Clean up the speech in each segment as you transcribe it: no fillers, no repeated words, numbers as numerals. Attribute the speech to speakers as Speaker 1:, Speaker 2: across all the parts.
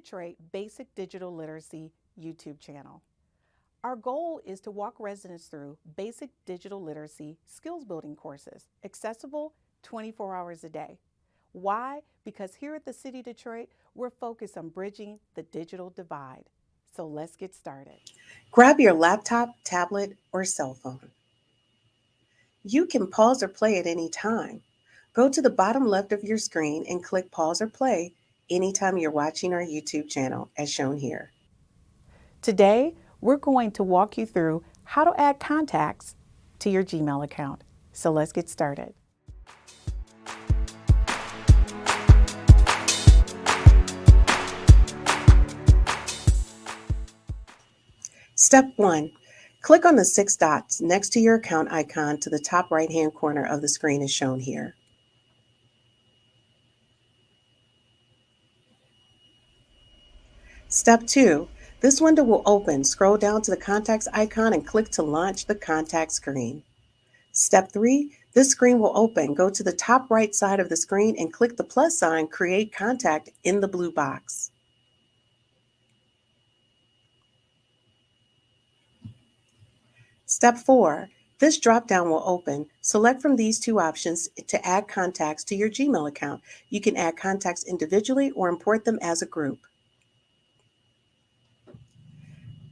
Speaker 1: Detroit Basic Digital Literacy YouTube channel. Our goal is to walk residents through basic digital literacy skills building courses, accessible 24 hours a day. Why? Because here at the City of Detroit, we're focused on bridging the digital divide. So let's get started.
Speaker 2: Grab your laptop, tablet, or cell phone. You can pause or play at any time. Go to the bottom left of your screen and click pause or play anytime you're watching our YouTube channel as shown here.
Speaker 1: Today, we're going to walk you through how to add contacts to your Gmail account. So let's get started.
Speaker 2: Step 1. Click on the 6 dots next to your account icon to the top right-hand corner of the screen as shown here. Step 2. This window will open. Scroll down to the contacts icon and click to launch the contact screen. Step 3. This screen will open. Go to the top right side of the screen and click the plus sign, Create Contact in the blue box. Step 4. This drop-down will open. Select from these two options to add contacts to your Gmail account. You can add contacts individually or import them as a group.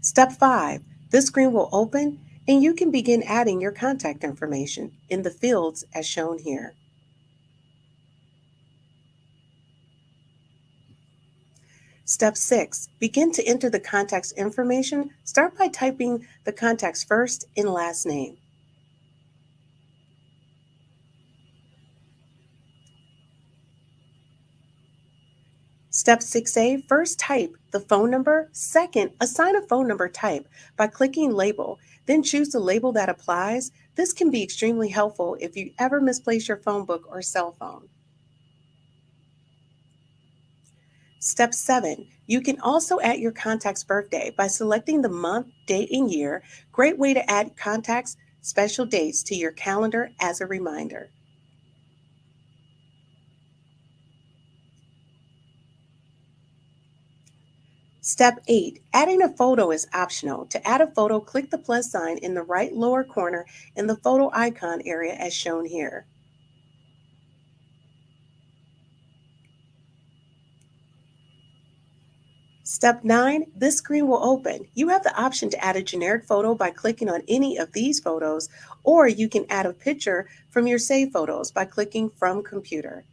Speaker 2: Step 5. This screen will open and you can begin adding your contact information in the fields as shown here. Step 6. Begin to enter the contact's information. Start by typing the contact's first and last name. Step 6A, first type the phone number. Second, assign a phone number type by clicking Label, then choose the label that applies. This can be extremely helpful if you ever misplace your phone book or cell phone. Step 7, you can also add your contact's birthday by selecting the month, date, and year. Great way to add contacts' special dates to your calendar as a reminder. Step 8, adding a photo is optional. To add a photo, click the plus sign in the right lower corner in the photo icon area as shown here. Step 9, this screen will open. You have the option to add a generic photo by clicking on any of these photos, or you can add a picture from your saved photos by clicking From Computer.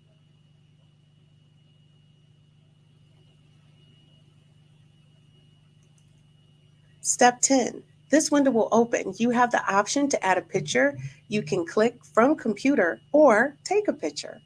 Speaker 2: Step 10, this window will open. You have the option to add a picture. You can click From Computer or Take a picture.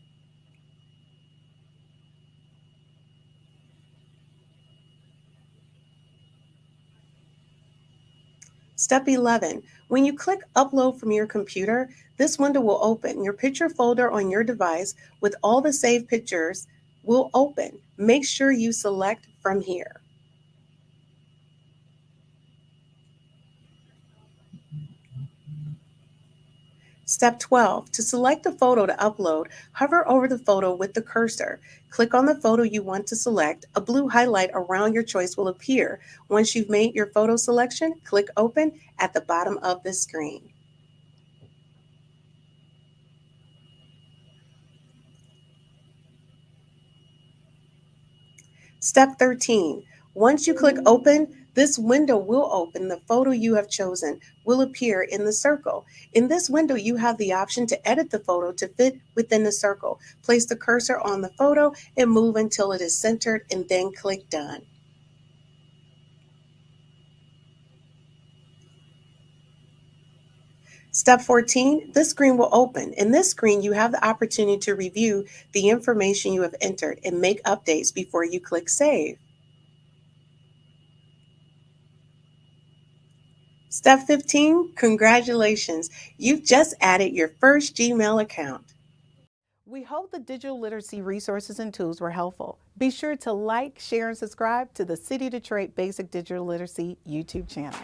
Speaker 2: Step 11, when you click Upload from your computer, this window will open. Your picture folder on your device with all the saved pictures will open. Make sure you select from here. Step 12, to select a photo to upload, hover over the photo with the cursor. Click on the photo you want to select. A blue highlight around your choice will appear. Once you've made your photo selection, click Open at the bottom of the screen. Step 13, once you click Open, this window will open. The photo you have chosen will appear in the circle. In this window, you have the option to edit the photo to fit within the circle. Place the cursor on the photo and move until it is centered and then click Done. Step 14, this screen will open. In this screen, you have the opportunity to review the information you have entered and make updates before you click Save. Step 15, congratulations. You've just added your first Gmail account.
Speaker 1: We hope the digital literacy resources and tools were helpful. Be sure to like, share, and subscribe to the City of Detroit Basic Digital Literacy YouTube channel.